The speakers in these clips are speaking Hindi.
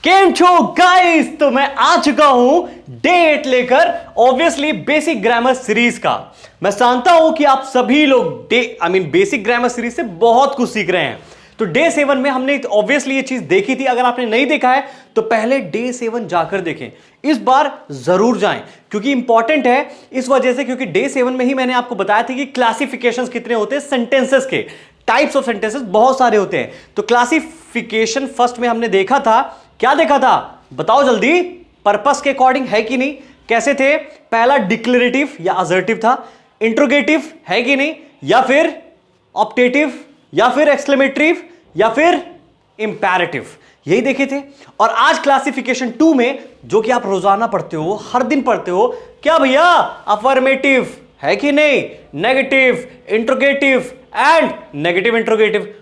केम छो गाइस। तो मैं आ चुका हूं डे 8 लेकर, ऑब्वियसली बेसिक ग्रामर सीरीज का। मैं जानता हूं कि आप सभी लोग बेसिक ग्रामर सीरीज से बहुत कुछ सीख रहे हैं। तो डे 7 में हमने ऑब्वियसली ये चीज देखी थी। अगर आपने नहीं देखा है तो पहले डे 7 जाकर देखें, इस बार जरूर जाएं क्योंकि इंपॉर्टेंट है इस वजह से, क्योंकि डे 7 में ही मैंने आपको बताया था कि क्लासिफिकेशंस कितने होते हैं सेंटेंसेस के, टाइप्स ऑफ सेंटेंसेस बहुत सारे होते हैं। तो क्लासिफिकेशन फर्स्ट में हमने देखा था, क्या देखा था बताओ जल्दी, पर्पस के अकॉर्डिंग है कि नहीं, कैसे थे। पहला डिक्लेरेटिव या असर्टिव था, इंट्रोगेटिव है कि नहीं, या फिर ऑप्टेटिव, या फिर एक्सक्लेमेटरिव, या फिर इंपैरेटिव, यही देखे थे। और आज क्लासिफिकेशन 2 में, जो कि आप रोजाना पढ़ते हो, हर दिन पढ़ते हो, क्या भैया, अफर्मेटिव है कि नहीं, negative, interrogative and negative interrogative.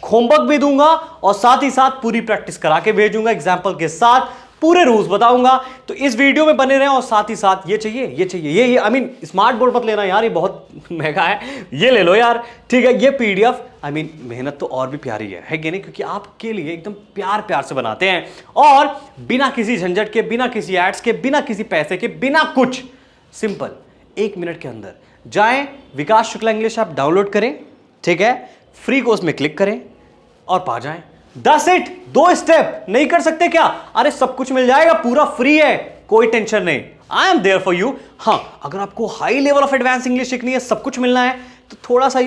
Homework भी दूंगा और साथ ही साथ पूरी प्रैक्टिस करा के भेजूंगा एग्जाम्पल के साथ, पूरे रूल्स बताऊंगा। तो इस वीडियो में बने रहें और साथ ही साथ ये चाहिए, ये चाहिए, ये स्मार्ट बोर्ड मत लेना यार, ये बहुत महंगा है, ये ले लो यार, ठीक है। ये पीडीएफ मेहनत तो और भी प्यारी है कि नहीं, क्योंकि आपके लिए एकदम प्यार प्यार से बनाते हैं और बिना किसी झंझट के, बिना किसी एड्स के, बिना किसी पैसे के, बिना कुछ, सिंपल 1 मिनट के अंदर जाएं, विकास शुक्ला इंग्लिश ऐप डाउनलोड करें, ठीक है, फ्री कोर्स में क्लिक करें और पा जाएं। 10 इट 2 स्टेप नहीं कर सकते क्या? अरे सब कुछ मिल जाएगा, पूरा फ्री है, कोई टेंशन नहीं, I am there for you. हाँ, अगर आपको high level of advance English सीखनी है, सब कुछ मिलना है, तो थोड़ा सा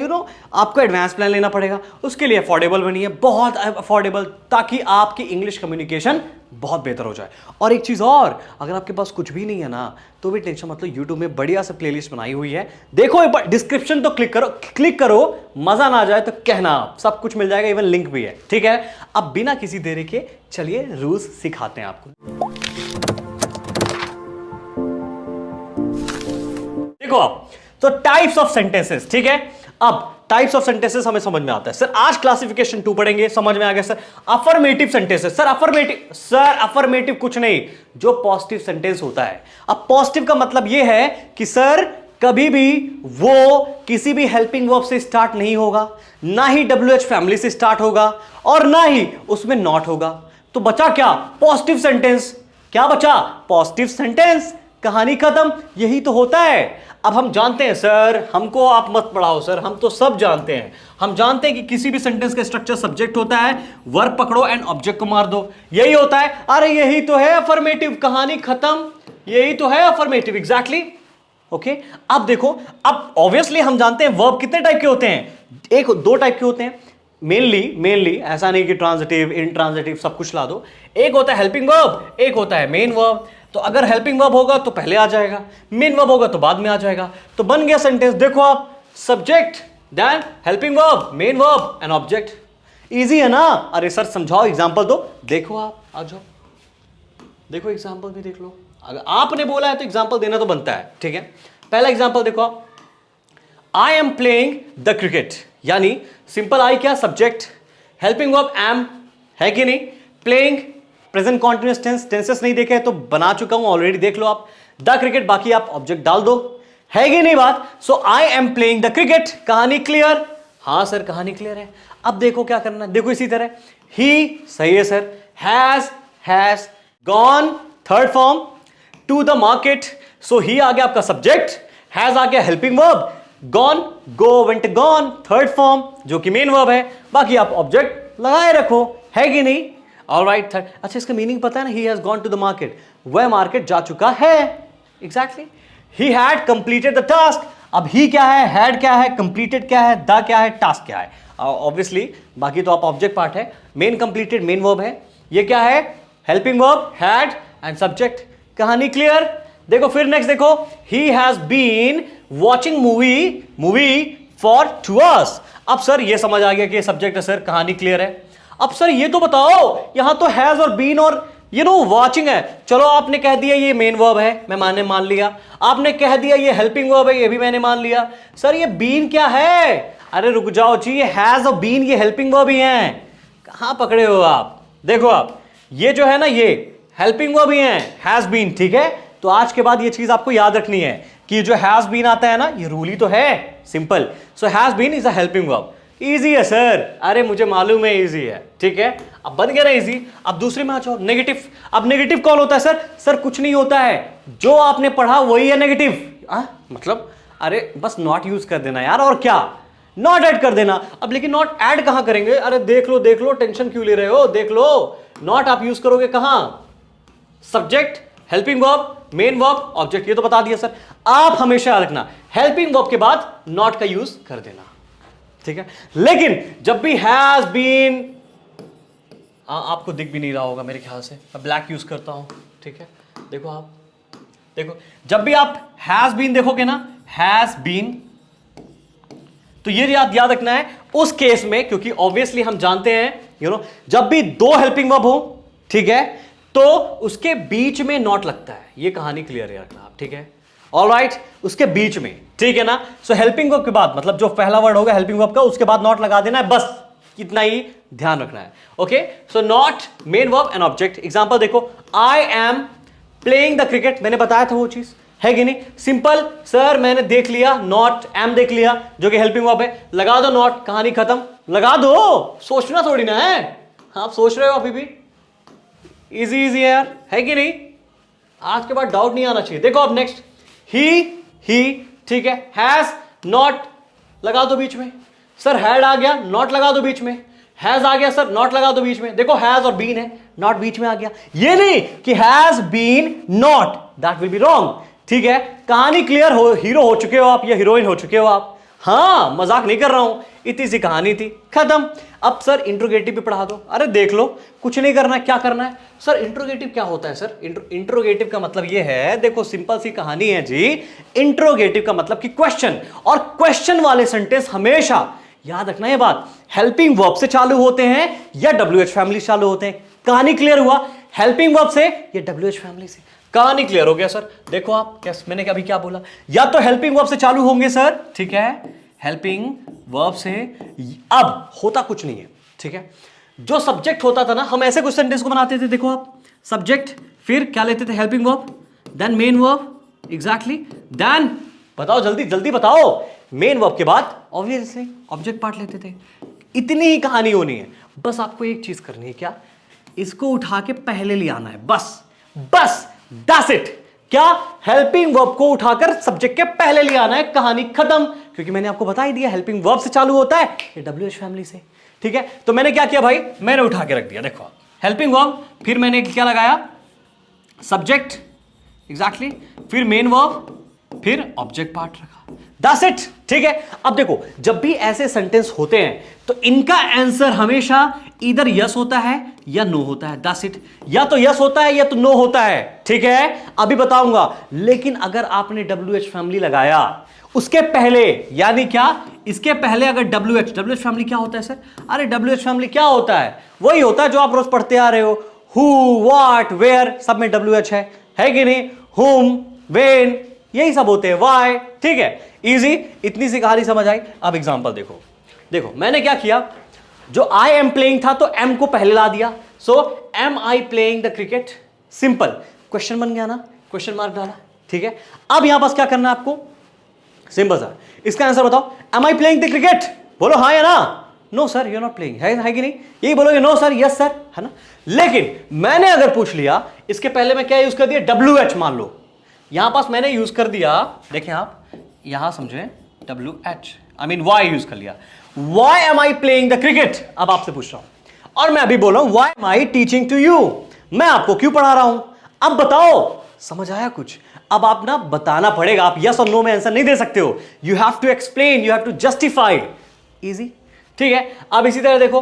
आपको एडवांस प्लान लेना पड़ेगा। उसके लिए अफोर्डेबल बनिए, बहुत अफोर्डेबल, ताकि आपकी इंग्लिश कम्युनिकेशन बहुत बेहतर हो जाए। और एक चीज़ और, अगर आपके पास कुछ भी नहीं है ना, तो भी टेंशन मतलब यूट्यूब में बढ़िया से प्लेलिस्ट बनाई हुई है, देखो एक बार, डिस्क्रिप्शन तो क्लिक करो, मजा ना आ जाए तो कहना, सब कुछ मिल जाएगा, इवन लिंक भी है, ठीक है। अब बिना किसी देरी के चलिए रूल्स सिखाते हैं आपको। देखो आप, तो टाइप्स ऑफ सेंटेंसेस, ठीक है। अब टाइप्स ऑफ सेंटेंसेस हमें समझ में आता है सर, आज क्लासिफिकेशन 2 पढ़ेंगे, समझ में आ गया sir. Affirmative sentences, sir affirmative कुछ नहीं, जो पॉजिटिव सेंटेंस होता है। अब पॉजिटिव का मतलब यह है कि सर कभी भी वो किसी भी हेल्पिंग वर्ब से स्टार्ट नहीं होगा, ना ही WH फैमिली से स्टार्ट होगा, और ना ही उसमें नॉट होगा। तो बचा क्या? Positive sentence. क्या बचा? Positive sentence. कहानी खत्म, यही तो होता है। अब हम जानते हैं सर, हमको आप मत पढ़ाओ सर, हम तो सब जानते हैं। हम जानते हैं कि किसी भी सेंटेंस का स्ट्रक्चर सब्जेक्ट होता है, वर्ब पकड़ो एंड ऑब्जेक्ट को मार दो, यही होता है। अरे यही तो है अफर्मेटिव, कहानी खत्म, यही तो है अफर्मेटिव, एग्जैक्टली। ओके, अब देखो, अब ऑब्वियसली हम जानते हैं वर्ब कितने टाइप के होते हैं, 1-2 टाइप के होते हैं मेनली, ऐसा नहीं कि ट्रांजिटिव, इंट्रांजिटिव सब कुछ ला दो। एक होता है हेल्पिंग वर्ब, एक होता है मेन वर्ब। तो अगर हेल्पिंग वर्ब होगा तो पहले आ जाएगा, मेन वर्ब होगा तो बाद में आ जाएगा। तो बन गया सेंटेंस, देखो आप, subject then helping verb, main verb and object. Easy है ना? अरे सर समझाओ, एग्जांपल दो, देखो आप, आ जाओ, देखो एग्जांपल भी देख लो। अगर आपने बोला है तो एग्जांपल देना तो बनता है, ठीक है। पहला एग्जांपल देखो आप, I am playing the cricket, यानी सिंपल आई क्या, सब्जेक्ट, हेल्पिंग वर्ब एम है कि नहीं, playing present continuous tense, tenses नहीं देखे तो बना चुका हूं ऑलरेडी, देख लो आप। द क्रिकेट, बाकी आप ऑब्जेक्ट डाल दो, है कि नहीं बात। So I am playing the cricket, कहानी क्लियर? हाँ सर कहानी क्लियर है। अब देखो क्या करना है, देखो इसी तरह, ही सही है sir, has gone third form to the market, so he आ गया आपका सब्जेक्ट, हैज आ गया helping verb, gone go went gone third form जो कि मेन वर्ब है, बाकी आप ऑब्जेक्ट लगाए रखो, है कि नहीं। Alright, third. अच्छा, इसका मीनिंग पता है ना, he has gone to the market, वह मार्केट जा चुका है, exactly. He had completed the task, अब ही क्या है, हैड क्या है, कंप्लीटेड क्या है, द क्या है, टास्क क्या है, ऑब्वियसली बाकी तो आप ऑब्जेक्ट पार्ट है। मेन कंप्लीटेड मेन वर्ब है, ये क्या है, helping verb, had and subject, कहानी क्लियर। देखो फिर नेक्स्ट देखो, he has been watching movie for 2 hours। अब सर ये समझ आ गया कि ये सब्जेक्ट है सर, कहानी क्लियर है। अब सर ये तो बताओ, यहां तो हैज और बीन और वॉचिंग है, चलो आपने कह दिया ये मेन वर्ब है, मैंने मान लिया। आपने कह दिया ये हेल्पिंग वर्ब है, ये भी मैंने मान लिया। सर ये बीन क्या है? अरे रुक जाओ जी, ये हैज और बीन ये हेल्पिंग वर्ब ही हैं, कहां पकड़े हो आप। देखो आप, ये जो है ना, ये हेल्पिंग वर्ब ही हैं, हैज बीन, ठीक है। तो आज के बाद ये चीज आपको याद रखनी है कि जो हैज बीन आता है ना, ये रूल ही तो है, simple. So has been is a helping verb. Easy है सर, अरे मुझे मालूम है इजी है, ठीक है। अब बन गया ना इजी। अब दूसरे में आ जाओ, नेगेटिव। अब नेगेटिव कौन होता है सर? सर कुछ नहीं होता है, जो आपने पढ़ा वही है नेगेटिव। मतलब अरे बस नॉट यूज कर देना यार, और क्या, नॉट ऐड कर देना। अब लेकिन नॉट ऐड कहां करेंगे? अरे देख लो, टेंशन क्यों ले रहे हो, देख लो। नॉट आप यूज करोगे कहां? Subject, helping verb, main verb, object, ये तो बता दिया सर। आप हमेशा याद रखना हेल्पिंग वर्ब के बाद नॉट का यूज कर देना, ठीक है। लेकिन जब भी हैज बीन, आपको दिख भी नहीं रहा होगा मेरे ख्याल से, मैं ब्लैक यूज करता हूं, ठीक है। देखो आप, देखो जब भी आप हैज बीन देखोगे ना, हैज बीन, तो ये याद रखना है उस केस में, क्योंकि ऑब्वियसली हम जानते हैं जब भी दो हेल्पिंग वर्ब हो, ठीक है, तो उसके बीच में नॉट लगता है। ये कहानी क्लियर है रखना आप, ठीक है। ऑलराइट, उसके बीच में, ठीक है ना। सो हेल्पिंग वर्ब के बाद, मतलब जो पहला वर्ड होगा हेल्पिंग वर्ब का, उसके बाद नॉट लगा देना है, बस इतना ही ध्यान रखना है। Okay, so not, main verb and object. Example देखो, I am playing the cricket, मैंने बताया था वो चीज, है कि नहीं? सिंपल सर, मैंने देख लिया, नॉट एम देख लिया जो कि हेल्पिंग वर्ब है, लगा दो नॉट, कहानी खत्म, लगा दो, सोचना थोड़ी ना है। आप सोच रहे हो अभी भी, इजी है यार, है कि नहीं? आज के बाद डाउट नहीं आना चाहिए। देखो अब नेक्स्ट, ही, ठीक है, हैज, नॉट लगा दो बीच में। सर हैड आ गया, नॉट लगा दो बीच में। हैज आ गया सर, नॉट लगा दो बीच में। देखो हैज और बीन है, नॉट बीच में आ गया। ये नहीं कि has been not, that will be wrong, ठीक है। कहानी क्लियर हो, हीरो हो चुके हो आप या हीरोइन हो चुके हो आप, हाँ मजाक नहीं कर रहा हूं, इतनी सी कहानी थी, खत्म। अब सर इंट्रोगेटिव भी पढ़ा दो। अरे देख लो, कुछ नहीं करना है, क्या करना है सर? इंट्रोगेटिव क्या होता है सर? इंट्रोगेटिव का मतलब ये है, देखो सिंपल सी कहानी है जी। इंट्रोगेटिव का मतलब कि क्वेश्चन, और क्वेश्चन वाले सेंटेंस हमेशा याद रखना ये बात, हेल्पिंग वर्ब से चालू होते हैं या WH फैमिली से चालू होते हैं। कहानी क्लियर हुआ? हेल्पिंग वर्ब से या WH फैमिली से। कहानी क्लियर हो गया सर। देखो आप कैसे, मैंने अभी क्या बोला, या तो हेल्पिंग वर्ब से चालू होंगे सर, ठीक है, हेल्पिंग वर्ब से। अब होता कुछ नहीं है, ठीक है। जो सब्जेक्ट होता था ना, हम ऐसे कुछ सेंटेंस को बनाते थे, देखो आप, सब्जेक्ट, फिर क्या लेते थे? Helping verb, then main verb, exactly, then बताओ, जल्दी बताओ, मेन वर्ब के बाद ऑब्वियसली ऑब्जेक्ट पार्ट लेते थे। इतनी ही कहानी होनी है, बस आपको एक चीज करनी है, क्या? इसको उठा के पहले ले आना है, बस दैट्स इट। क्या? हेल्पिंग वर्ब को उठाकर सब्जेक्ट के पहले ले आना है, कहानी खत्म। क्योंकि मैंने आपको बता ही दिया हेल्पिंग वर्ब से चालू होता है ये WH फैमिली से, ठीक है। तो मैंने क्या किया भाई, मैंने उठा के रख दिया, देखो हेल्पिंग वर्ब, फिर मैंने क्या लगाया? सब्जेक्ट, एग्जैक्टली, फिर मेन वर्ब, फिर ऑब्जेक्ट पार्ट रखा, दैट्स इट, ठीक है। अब देखो, जब भी ऐसे सेंटेंस होते हैं तो इनका आंसर हमेशा इधर यस होता है या नो होता है, दैट्स इट। या तो यस होता है या तो नो होता है, ठीक है, अभी बताऊंगा। लेकिन अगर आपने WH फैमिली लगाया उसके पहले, यानी क्या, इसके पहले अगर WH फैमिली क्या होता है सर? अरे WH फैमिली क्या होता है? वही होता है जो आप रोज पढ़ते आ रहे हो, हु, व्हाट, वेयर, सब में WH है कि नहीं? हुम, वेन, यही सब होते हैं, वाई, ठीक है, इजी। इतनी सी कहानी समझ आई। अब एग्जांपल देखो मैंने क्या किया, जो आई एम प्लेइंग था तो एम को पहले ला दिया, so am I playing the cricket, simple, question बन गया ना, क्वेश्चन मार्क डाला, ठीक है। अब यहां पास क्या करना है आपको? सिंपल सा, इसका आंसर बताओ, am I playing the cricket, बोलो हाँ या ना? No sir, you are not playing, है कि नहीं? यही बोलोगे, नो सर, यस सर, है ना। लेकिन मैंने अगर पूछ लिया, इसके पहले मैं क्या यूज कर दिया? WH, मान लो यहां पास मैंने यूज कर दिया, देखें आप यहां समझे, WH, I mean why use कर लिया, why am I playing the cricket. अब आपसे पूछ रहा हूं, और मैं अभी बोल रहा हूं, why am I teaching to you, मैं आपको क्यों पढ़ा रहा हूं? अब बताओ, समझ आया कुछ? अब आप ना बताना पड़ेगा, आप यस और नो में आंसर नहीं दे सकते हो, you have to explain, you have to justify, easy, ठीक है। अब इसी तरह देखो,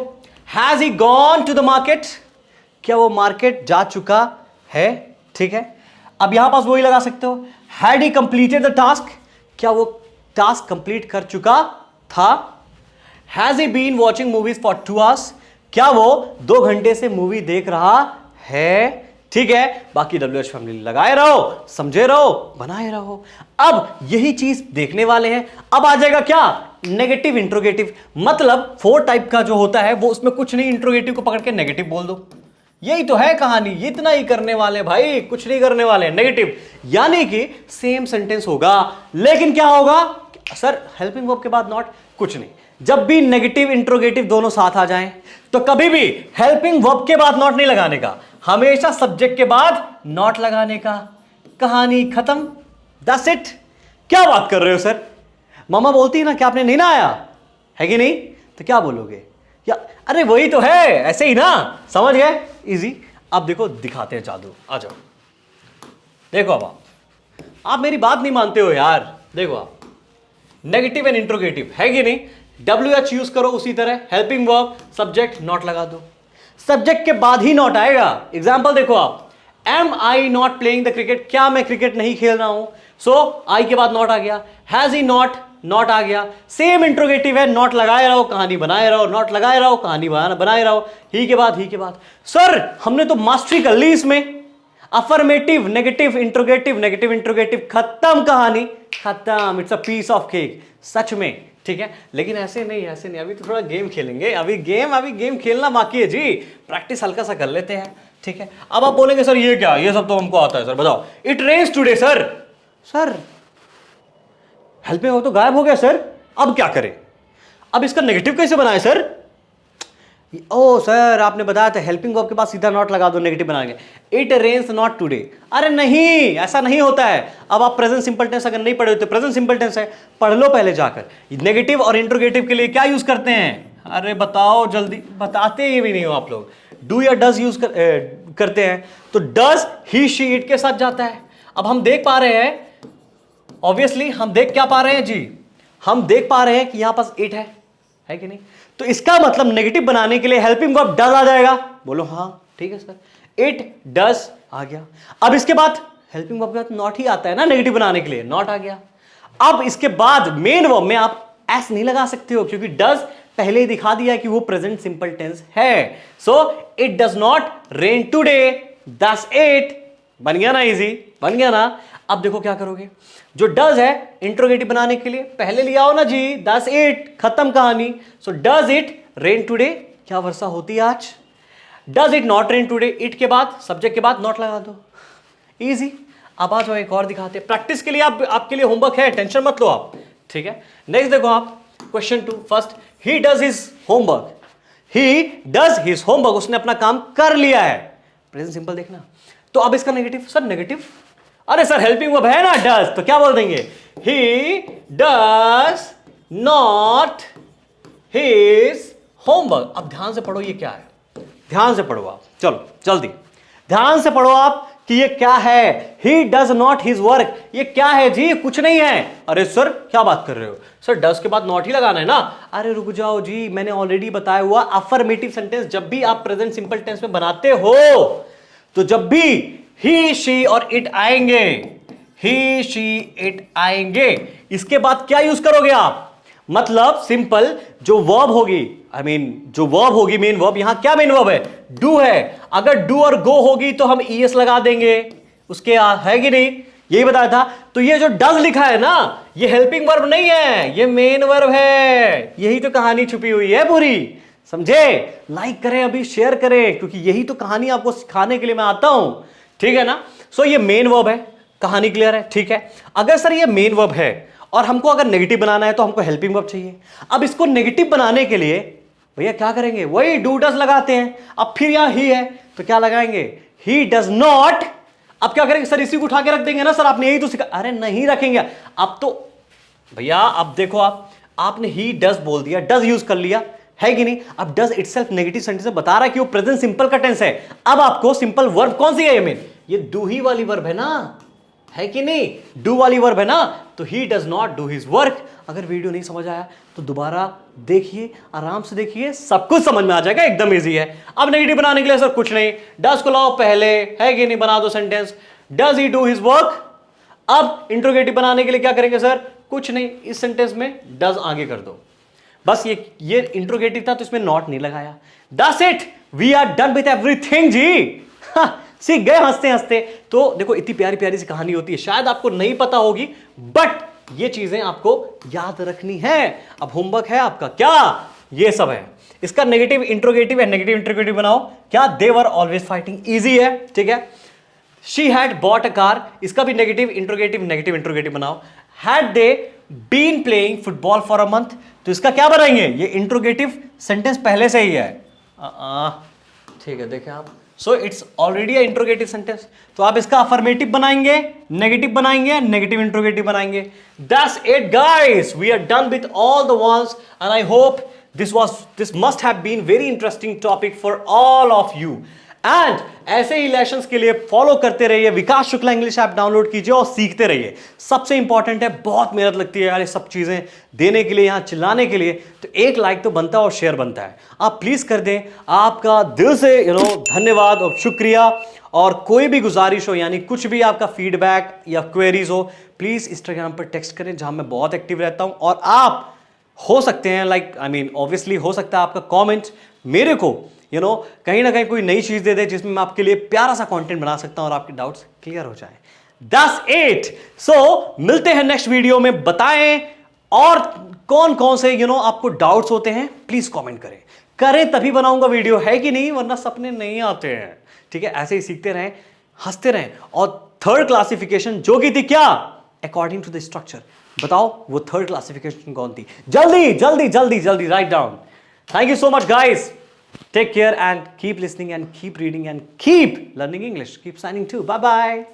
has he gone to the market, क्या वो मार्केट जा चुका है, ठीक है। अब यहां पास वही लगा सकते हो, had he completed the task, क्या वो टास्क कंप्लीट कर चुका था। Has he been watching movies for 2 hours, क्या वो 2 घंटे से मूवी देख रहा है, ठीक है। बाकी WH फैमिली लगाए रहो, समझे रहो, बनाए रहो। अब यही चीज देखने वाले हैं। अब आ जाएगा क्या? नेगेटिव इंट्रोगेटिव, मतलब 4 टाइप का जो होता है वो, उसमें कुछ नहीं, इंट्रोगेटिव को पकड़ के नेगेटिव बोल दो, यही तो है कहानी। इतना ही करने वाले भाई, कुछ नहीं करने वाले, नेगेटिव, यानी कि सेम सेंटेंस होगा, लेकिन क्या होगा? सर हेल्पिंग वर्ब के बाद नॉट, कुछ नहीं। जब भी नेगेटिव इंट्रोगेटिव दोनों साथ आ जाएं तो कभी भी हेल्पिंग वर्ब के बाद नॉट नहीं लगाने का, हमेशा सब्जेक्ट के बाद नॉट लगाने का। कहानी खत्म, दैट्स इट। क्या बात कर रहे हो सर, मामा बोलती है ना कि आपने नहीं ना आया है कि नहीं, तो क्या बोलोगे? या अरे वही तो है, ऐसे ही ना, समझ गए? इजी। अब देखो दिखाते हैं जादू, आ जाओ। देखो अब आप मेरी बात नहीं मानते हो यार। देखो आप नेगेटिव एंड इंट्रोगेटिव है कि नहीं, WH यूज करो उसी तरह, हेल्पिंग वर्ब सब्जेक्ट नॉट लगा दो, सब्जेक्ट के बाद ही नॉट आएगा। एग्जांपल देखो आप, am I not playing the cricket, क्या मैं क्रिकेट नहीं खेल रहा हूं, सो आई के बाद नॉट आ गया। हैज ही नॉट, नॉट आ गया। सेम इंट्रोगेटिव है, नॉट लगाए रहो कहानी बनाए रहो, नॉट लगाए रहो कहानी बनाए रहो, ही के बाद ही के बाद। सर हमने तो मास्टरी कर ली इसमें, अफर्मेटिव नेगेटिव इंट्रोगेटिव, खत्म कहानी, खत्म। It's a piece of cake, सच में, ठीक है। लेकिन ऐसे नहीं, ऐसे नहीं, अभी तो थोड़ा गेम खेलेंगे, अभी गेम खेलना बाकी है जी, प्रैक्टिस हल्का सा कर लेते हैं, ठीक है। अब आप बोलेंगे सर ये क्या, ये सब तो हमको आता है सर, बताओ। It rains today sir, sir helping verb तो गायब हो गया सर, अब क्या करें? अब इसका नेगेटिव कैसे बनाए सर? ओ सर आपने बताया था हेल्पिंग वर्ब के पास सीधा नॉट लगा दो, नेगेटिव बनाएंगे। इट रेन्स नॉट टुडे, अरे नहीं, ऐसा नहीं होता है। अब आप प्रेजेंट सिंपल टेंस अगर नहीं पढ़े हो तो प्रेजेंट सिंपल टेंस है, पढ़ लो पहले जाकर। नेगेटिव और इंट्रोगेटिव के लिए क्या यूज करते हैं? अरे बताओ जल्दी, बताते ये भी नहीं हो आप लोग। डू या डज यूज करते हैं, तो डज ही शी इट के साथ जाता है। अब हम देख पा रहे हैं, ऑब्वियसली हम देख क्या पा रहे हैं जी, हम देख पा रहे हैं कि यहां पास इट है कि नहीं, तो इसका मतलब नेगेटिव बनाने के लिए हेल्पिंग वर्ब डज आ जाएगा। बोलो हाँ ठीक है सर, इट डज आ गया। अब इसके बाद हेल्पिंग वर्ब के बाद नॉट ही आता है ना नेगेटिव बनाने के लिए, नॉट आ गया। अब इसके बाद मेन वर्ब में आप एस नहीं लगा सकते हो, क्योंकि डज पहले ही दिखा दिया कि वो प्रेजेंट सिंपल टेंस है। So it does not rain today, that's it. बन गया ना, इजी बन गया ना। अब देखो क्या करोगे, जो डज है इंट्रोगेटिव बनाने के लिए पहले लिया हो ना जी, दैट्स इट, खत्म कहानी। So does it rain today, क्या वर्षा होती है आज? Does it not rain today, it के बाद सब्जेक्ट के बाद नॉट लगा दो, इजी। अब आ जाओ एक और दिखाते हैं प्रैक्टिस के लिए, आपके लिए होमवर्क है, टेंशन मत लो आप, ठीक है। नेक्स्ट देखो आप, question 2 first, he does his homework, he does his homework, उसने अपना काम कर लिया है, प्रेजेंट सिंपल देखना। तो अब इसका नेगेटिव, सर नेगेटिव, अरे सर हेल्पिंग वर्ब है ना डज, तो क्या बोल देंगे? He does not his homework. अब ध्यान से पढ़ो ये क्या है, ध्यान से पढ़ो आप, चलो जल्दी ध्यान से पढ़ो आप कि ये क्या है। He does not his work, ये क्या है जी? कुछ नहीं है। अरे सर क्या बात कर रहे हो सर, डज के बाद नॉट ही लगाना है ना। अरे रुक जाओ जी, मैंने ऑलरेडी बताया हुआ, अफर्मेटिव सेंटेंस जब भी आप प्रेजेंट सिंपल टेंस में बनाते हो, तो जब भी ही शी और इट आएंगे, ही शी इट आएंगे, इसके बाद क्या यूज करोगे आप? मतलब सिंपल जो वर्ब होगी, जो वर्ब होगी मेन वर्ब, यहां क्या मेन वर्ब है? डू है। अगर डू और गो होगी तो हम ईएस लगा देंगे उसके, है कि नहीं? यही बताया था। तो ये जो डज लिखा है ना, ये हेल्पिंग वर्ब नहीं है, ये मेन वर्ब है। यही तो कहानी छुपी हुई है पूरी, समझे? लाइक करें अभी, शेयर करें, क्योंकि यही तो कहानी आपको सिखाने के लिए मैं आता हूं, ठीक है ना। सो ये मेन वर्ब है, कहानी क्लियर है, ठीक है। अगर सर ये मेन वर्ब है और हमको अगर नेगेटिव बनाना है तो हमको हेल्पिंग वर्ब चाहिए। अब इसको नेगेटिव बनाने के लिए भैया क्या करेंगे? वही डू डज लगाते हैं। अब फिर यहां ही है तो क्या लगाएंगे? He does not. अब क्या करेंगे सर? इसी को उठा के रख देंगे ना सर, आपने यही तो सिखा। अरे नहीं रखेंगे। अब तो भैया अब देखो आपने ही डज बोल दिया, डज यूज कर लिया, है कि नहीं? अब डज इटसेल्फ नेगेटिव सेंटेंस बता रहा है कि वो प्रेजेंट सिंपल का टेंस है। अब आपको सिंपल वर्ब कौन सी है? ये मेन, ये डू ही वाली वर्ब है ना, है कि नहीं? डू वाली वर्ब है ना, तो he does not do his work. अगर वीडियो नहीं समझ आया तो दोबारा देखिए, आराम से देखिए, सब कुछ समझ में आ जाएगा, एकदम इजी है। अब नेगेटिव बनाने के लिए सर कुछ नहीं, डज को लाओ पहले, है कि नहीं? बना दो sentence, does he do his work. अब इंट्रोगेटिव बनाने के लिए क्या करेंगे सर? कुछ नहीं, इस सेंटेंस में डज आगे कर दो, बस। ये इंट्रोगेटिव था तो इसमें नॉट नहीं लगाया। That's it, we are done with everything जी। सीख गए हंसते हंसते। तो देखो इतनी प्यारी प्यारी सी कहानी होती है, शायद आपको नहीं पता होगी, बट ये चीजें आपको याद रखनी है। अब होमवर्क है आपका क्या? ये सब है। इसका नेगेटिव इंट्रोगेटिव है, नेगेटिव इंट्रोगेटिव बनाओ। क्या? They were always fighting, easy है, ठीक है। She had bought a car, इसका भी नेगेटिव इंट्रोगेटिव बनाओ। Had they been playing football for a month, तो इसका क्या बनाएंगे, ये इंट्रोगेटिव सेंटेंस पहले से ही है। ठीक है, देखें आप, so it's already a interrogative sentence, तो आप इसका अफर्मेटिव बनाएंगे, नेगेटिव बनाएंगे, नेगेटिव इंट्रोगेटिव बनाएंगे। That's it guys, we are done with all the ones and I hope this must have been very interesting topic for all of you, and ऐसे ही लेसन्स के लिए फॉलो करते रहिए, विकास शुक्ला इंग्लिश ऐप डाउनलोड कीजिए और सीखते रहिए। सबसे इंपॉर्टेंट है, बहुत मेहनत लगती है यार ये सब चीजें देने के लिए, यहां चिल्लाने के लिए, तो एक लाइक तो बनता है और शेयर बनता है, आप प्लीज कर दें। आपका दिल से धन्यवाद और शुक्रिया। और कोई भी गुजारिश हो, यानी कुछ भी आपका फीडबैक या क्वेरीज हो, प्लीज इंस्टाग्राम पर टेक्स्ट करें, जहां मैं बहुत एक्टिव रहता हूं। और आप हो सकते हैं ऑब्वियसली हो सकता है आपका कमेंट मेरे को कहीं ना कहीं कोई नई चीज दे दे, जिसमें मैं आपके लिए प्यारा सा कंटेंट बना सकता हूं और आपके डाउट्स क्लियर हो जाए। That's it. सो मिलते हैं नेक्स्ट वीडियो में। बताएं और कौन कौन से आपको डाउट्स होते हैं, प्लीज कमेंट करें तभी बनाऊंगा वीडियो, है कि नहीं, वरना सपने नहीं आते हैं। ठीक है, ऐसे ही सीखते रहें, हंसते रहें। और थर्ड क्लासिफिकेशन जो की थी क्या, अकॉर्डिंग टू द स्ट्रक्चर, बताओ वो थर्ड क्लासिफिकेशन कौन थी, जल्दी जल्दी जल्दी जल्दी write down. Thank you so much guys, take care and keep listening and keep reading and keep learning English, keep shining too, bye bye.